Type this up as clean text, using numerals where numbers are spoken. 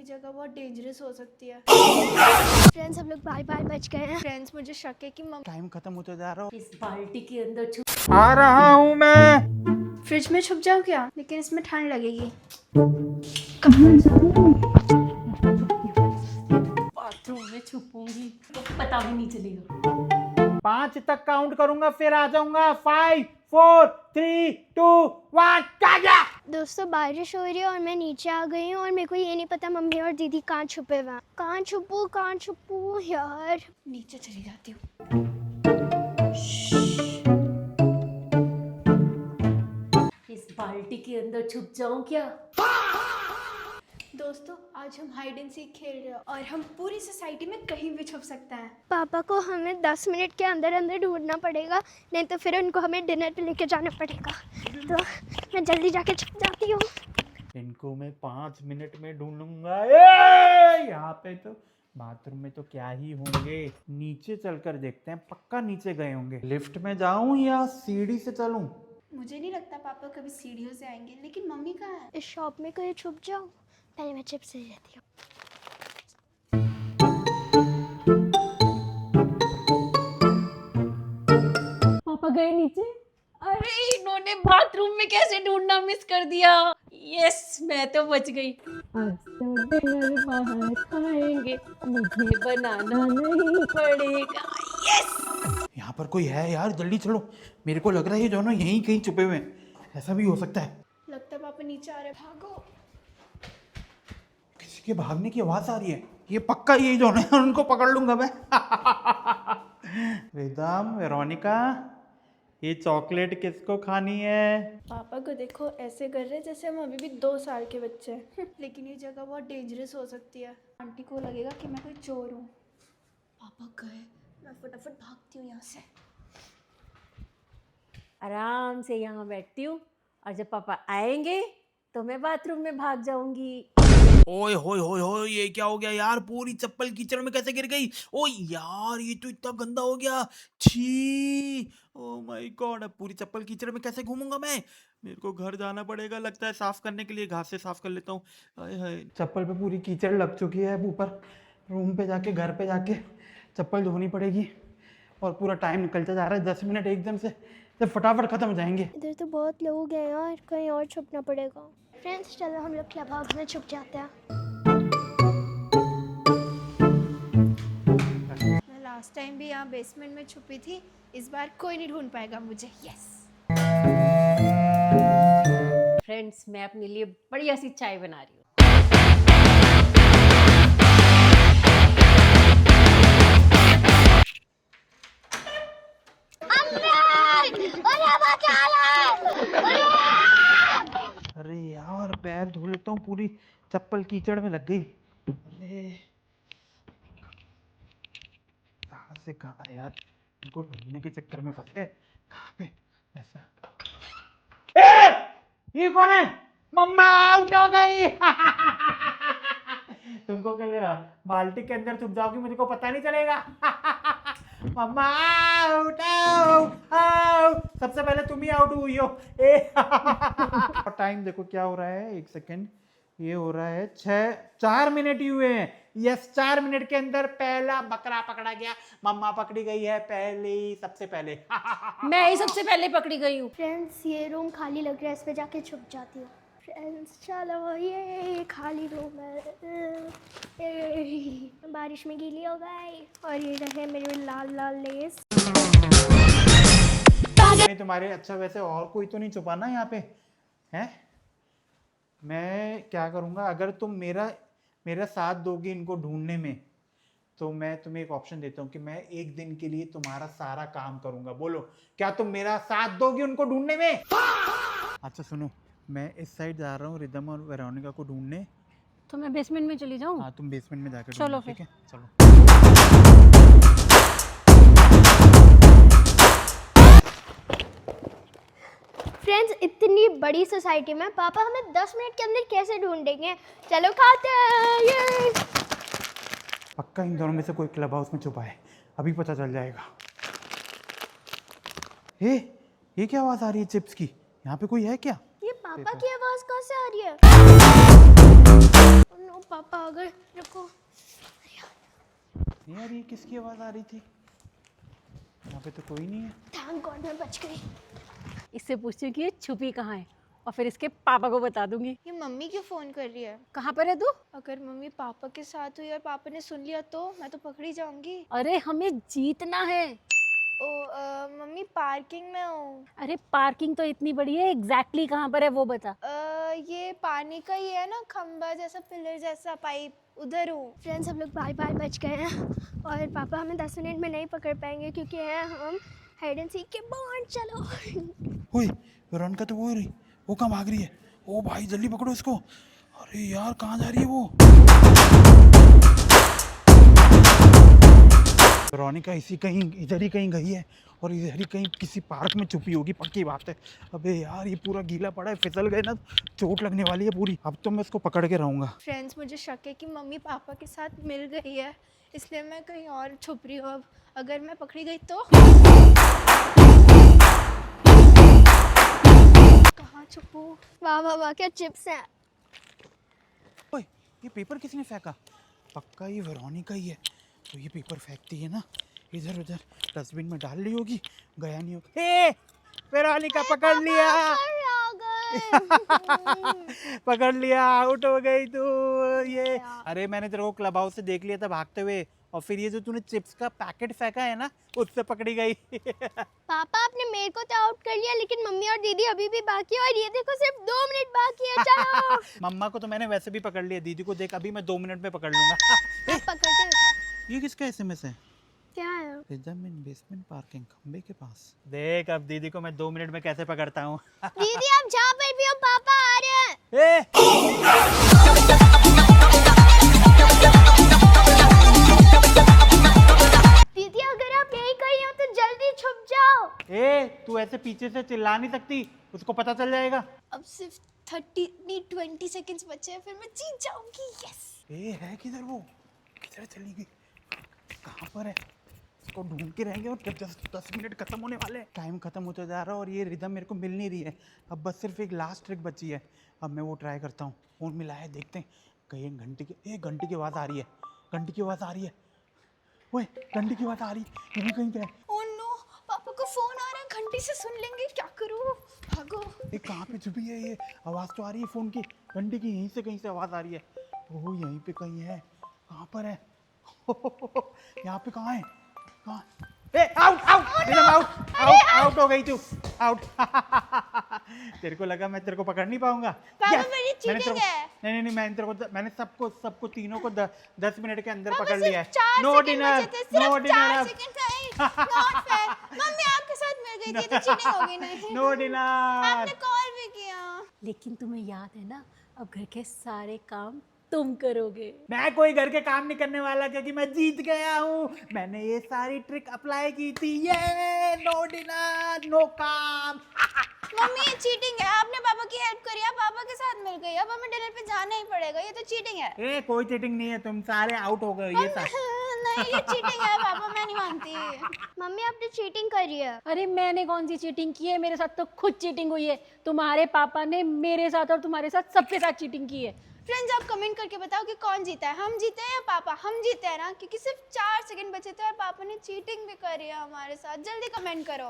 जगह बहुत डेंजरस हो सकती है। फ्रेंड्स हम लोग बार बार बच गए हैं। फ्रेंड्स मुझे शक है कि टाइम खत्म होता जा रहा इस बाल्टी के अंदर छुप आ रहा हूँ मैं। फ्रिज में छुप जाऊँ क्या? लेकिन इसमें ठंड लगेगी। बाथरूम में छुपूंगी तो पता भी नहीं चलेगा। 5 तक काउंट करूंगा फिर आ जाऊंगा। 5 4 3 2 1 क्या गया? दोस्तों बारिश हो रही है और मैं नीचे आ गई हूँ और मेरे को ये नहीं पता मम्मी और दीदी कहाँ छुपे हुए हैं। कहाँ छुपू यार। नीचे चली जाती हूँ। इस बाल्टी के अंदर छुप जाऊं क्या? दोस्तों आज हम हाइड एंड सीक खेल रहे हैं और हम पूरी सोसाइटी में कहीं भी छुप सकते हैं। पापा को हमें 10 मिनट के अंदर अंदर ढूंढना पड़ेगा, नहीं तो फिर उनको हमें डिनर पे लेके जाना पड़ेगा। तो मैं जल्दी जाके छुप जाती हूँ। इनको मैं 5 मिनट में ढूंढूंगा। यहाँ पे तो बाथरूम में तो क्या ही होंगे। नीचे चलकर देखते हैं, पक्का नीचे गए होंगे। लिफ्ट में जाऊं या सीढ़ी से चलूं? मुझे नहीं लगता पापा कभी सीढ़ियों से आएंगे, लेकिन मम्मी कहाँ है? इस शॉप में कहीं छुप जाऊँ। पहले मैं चिप्स ले लेती हूँ। पापा गए नीचे। अरे इन्होंने बाथरूम में कैसे ढूंढना मिस कर दिया। यस मैं तो बच गई। आज तो डिनर बाहर खाएंगे, मुझे बनाना नहीं पड़ेगा। यस यहाँ पर कोई है यार, जल्दी चलो। मेरे को लग रहा है ये दोनों यहीं कहीं छुपे हुए हैं। ऐसा भी हो सकता है। लगता है पापा नीचे आ रहे हैं। भागो। किसी के भागने की आवाज आ रही है। ये पक्का यही दोनों हैं, उनको पकड़ लूंगा मैं। रिदम, वेरोनिका, ये चॉकलेट किसको खानी है? पापा को देखो ऐसे कर रहे जैसे हम अभी भी 2 साल के बच्चे हैं। लेकिन ये जगह बहुत डेंजरस हो सकती है। आंटी को लगेगा कि मैं कोई चोर हूँ। पापा गए, मैं फटाफट भागती हूँ यहाँ से। आराम से यहाँ बैठती हूँ और जब पापा आएंगे तो मैं बाथरूम में भाग जाऊंगी। ओए होए होए होए, ये क्या हो गया यार? पूरी चप्पल कीचड़ में कैसे गिर गई? ओ यार, ये तो इतना गंदा हो गया। छी, ओ माय गॉड, अब पूरी चप्पल कीचड़ में कैसे घूमूंगा मैं? मेरे को घर जाना पड़ेगा लगता है साफ करने के लिए। घास से साफ कर लेता हूँ। हाय हाय, चप्पल पे पूरी कीचड़ लग चुकी है। अब ऊपर रूम पे जाके, घर पे जाके चप्पल धोनी पड़ेगी। और पूरा टाइम निकलता जा रहा है। 10 मिनट एकदम से फटाफट खत्म हो जाएंगे। इधर तो बहुत लोग हैं यार, कहीं और छुपना पड़ेगा। फ्रेंड्स चलो हम लोग क्लब हाउस में छुप जाते हैं। मैं लास्ट टाइम भी यहाँ बेसमेंट में छुपी थी। इस बार कोई नहीं ढूंढ पाएगा मुझे। यस। फ्रेंड्स मैं अपने लिए बढ़िया सी चाय बना रही हूँ। अरे यार, पैर धो लेता हूँ, पूरी चप्पल कीचड़ में लग गई। अरे कहाँ से कहाँ यार, इनको ढूंढने के चक्कर में फंस गए। कहाँ पे ऐसा? ये कौन है? मम्मा आउट हो गई। तुमको क्या लगा बाल्टी के अंदर छुप जाओगी, मुझे को पता नहीं चलेगा? मम्मा आउट आउट आउट, सबसे पहले तुम ही आउट हुई हो। टाइम देखो क्या हो रहा है, 1 सेकेंड। ये हो रहा है 4 मिनट ही हुए हैं। यस, 4 मिनट के अंदर पहला बकरा पकड़ा गया। मम्मा पकड़ी गई है पहले, सबसे पहले। मैं ही सबसे पहले पकड़ी गई हूँ। फ्रेंड्स ये रूम खाली लग रहा है, इस पे जाके छुप जाती हूँ। फ्रेंड्स चलो, ये खाली रूम है। बारिश में गीली हो गई और ये रहे मेरे लाल लाल लेस। नहीं तुम्हारे, अच्छा वैसे और कोई तो नहीं छुपा ना यहाँ पे है? मैं क्या करूँगा, अगर तुम मेरा साथ दोगी इनको ढूंढने में, तो मैं तुम्हें एक ऑप्शन देता हूँ कि मैं 1 दिन के लिए तुम्हारा सारा काम करूँगा। बोलो क्या तुम मेरा साथ दोगी उनको ढूंढने में? अच्छा सुनो, मैं इस साइड जा रहा हूँ रिदम और वेरोनिका को ढूंढने। तो मैं बेसमेंट में चली जाऊँ? हाँ तुम बेसमेंट में जाकर चलो ठीक है, चलो। फ्रेंड्स इतनी बड़ी सोसाइटी में पापा हमें 10 मिनट के अंदर कैसे ढूंढेंगे? चलो खाते हैं। ये पक्का इन दोनों में से कोई क्लब हाउस में छुपा है, अभी पता चल जाएगा। ये क्या आवाज आ रही है चिप्स की? यहाँ पे कोई है क्या? पापा की आवाज कहाँ से आ रही है? नो पापा अगर रुको। यार ये किसकी आवाज आ रही थी? यहाँ पे तो कोई नहीं है। थैंक गॉड मैं बच गई। इससे पूछती हूँ कि ये छुपी कहाँ है और फिर इसके पापा को बता दूंगी। ये मम्मी क्यों फ़ोन कर रही है? कहाँ पर है तू? अगर मम्मी पापा के साथ हुई और पापा ने सुन लिया तो मैं तो पकड़ी जाऊंगी। अरे हमें जीतना है। ओ मम्मी पार्किंग में हूँ। अरे पार्किंग तो इतनी बड़ी है, एग्जैक्टली कहाँ पर है वो बता। ये पानी का ही है ना, खंबा जैसा, पिलर जैसा पाइप, उधर हूँ। फ्रेंड्स हम लोग बार बार बच गए हैं और पापा हमें 10 मिनट में नहीं पकड़ पाएंगे क्योंकि हैं हम हाइड एंड सीक के बॉन्ड। चलो ओए वेरोनिका तो वो रही, वो कहाँ भाग रही है? ओ भाई जल्दी पकड़ो इसको। अरे यार कहाँ जा रही है वो? वेरोनिका इसी कहीं इधर ही कहीं गई है और इधर ही कहीं किसी पार्क में छुपी होगी, पक्की बात है। अबे यार ये पूरा गीला पड़ा है, फिसल गए ना चोट लगने वाली है पूरी। अब तो मैं इसको पकड़ के रहूंगा। फ्रेंड्स मुझे शक है कि मम्मी पापा के साथ मिल गई है, इसलिए मैं कहीं और छुप रही हूँ। अब अगर मैं पकड़ी गई तो कहाँ छुपूं? वाह वाह वाह क्या चिप्स हैं। ओए ये पेपर किसने फेंका? पक्का ये वेरोनिका ही है। तो ये पेपर फेंकती है ना इधर उधर, डस्टबिन में डाल ली होगी, गया नहीं होगा। ए वेरोनिका पकड़ लिया। पकड़ लिया, आउट हो गई तू। ये अरे मैंने तेरे को क्लब हाउस से देख लिया था भागते हुए, और फिर ये जो तूने चिप्स का पैकेट फेंका है ना उससे पकड़ी गई। पापा आपने मेरे को तो आउट कर लिया लेकिन मम्मी और दीदी अभी भी बाकी है और ये देखो सिर्फ 2 मिनट बाकी है। चलो मम्मा को तो मैंने वैसे भी पकड़ लिया, दीदी को देख अभी मैं 2 मिनट में पकड़ लूंगा। आप पकड़ते दिखाओ। ये किसका एसएमएस है? क्या है? रिदम इन बेसमेंट पार्किंग, खंबे के पास। देख अब दीदी को मैं 2 मिनट में कैसे पकड़ता हूँ। दीदी आप जहाँ पर भी हो पापा आ रहे हैं। दीदी अगर आप यही कहीं हो तो जल्दी छुप जाओ। तू ऐसे पीछे से चिल्ला नहीं सकती, उसको पता चल जाएगा। अब सिर्फ 20 सेकंड्स बचे हैं, फिर मैं जीत जाऊंगी। यस। है किधर वो? किधर चली गई? कहाँ पर है? इसको ढूंढ के रहेंगे और जब 10 मिनट खत्म होने वाले हैं। टाइम खत्म होता जा रहा है और ये रिदम मेरे को मिल नहीं रही है। अब बस सिर्फ एक लास्ट ट्रिक बची है, अब मैं वो ट्राई करता हूँ। फोन मिला है, देखते हैं कहीं घंटी की आवाज़ आ रही है। घंटी की आवाज़ आ रही है। ओए घंटी की आवाज़ आ रही है, यहीं कहीं पे है। ओह नो, पापा को फोन आ रहा है, घंटी से सुन लेंगे, क्या करूँ? भागो। ये कहाँ पे छुपी है? ये आवाज़ तो आ रही है फ़ोन की, घंटी की यहीं से कहीं से आवाज़ आ रही है। ओह यहीं पे कहीं है, कहाँ पर है? यहाँ पे कहाँ है? कहाँ? Out out out out out हो गई तू, आउट। तेरे को लगा मैं तेरे को पकड़ नहीं पाऊंगा? पापा Yes! मेरी चीटिंग है। नहीं मैंने सबको तीनों को 10 मिनट के अंदर पापा पकड़ सिर्फ लिया है। 4 नो सेकंड डिनर, बचे थे, सिर्फ नो 4 डिनर, सेकंड का। Not fair. मम्मी आपके साथ मिल गई थी तो चीटिंग हो गई नहीं। No dinner. आपने कॉल भी किया। लेकिन तुम्हें याद है ना, अब घर के सारे काम तुम करोगे। मैं कोई घर के काम नहीं करने वाला क्योंकि मैं जीत गया हूँ। मैंने ये सारी ट्रिक अप्लाई की थी। ये नो डिनर नो काम। मम्मी ये चीटिंग है, आपने पापा की हेल्प करी, आप पापा के साथ मिल गई, अब हमें डिनर पे जाना ही पड़ेगा, ये तो चीटिंग है। कोई चीटिंग नहीं है, तुम सारे आउट हो गए। ये नहीं ये चीटिंग है पापा, मैं नहीं मानती। मम्मी आपने चीटिंग करी है। अरे मैंने कौन सी चीटिंग की है? मेरे साथ तो खुद चीटिंग हुई है। तुम्हारे पापा ने मेरे साथ और तुम्हारे साथ सबके साथ चीटिंग की है। फ्रेंड्स आप कमेंट करके बताओ कि कौन जीता है, हम जीते हैं या पापा? हम जीते हैं ना, क्योंकि सिर्फ 4 सेकंड बचे थे और पापा ने चीटिंग भी करी है हमारे साथ। जल्दी कमेंट करो।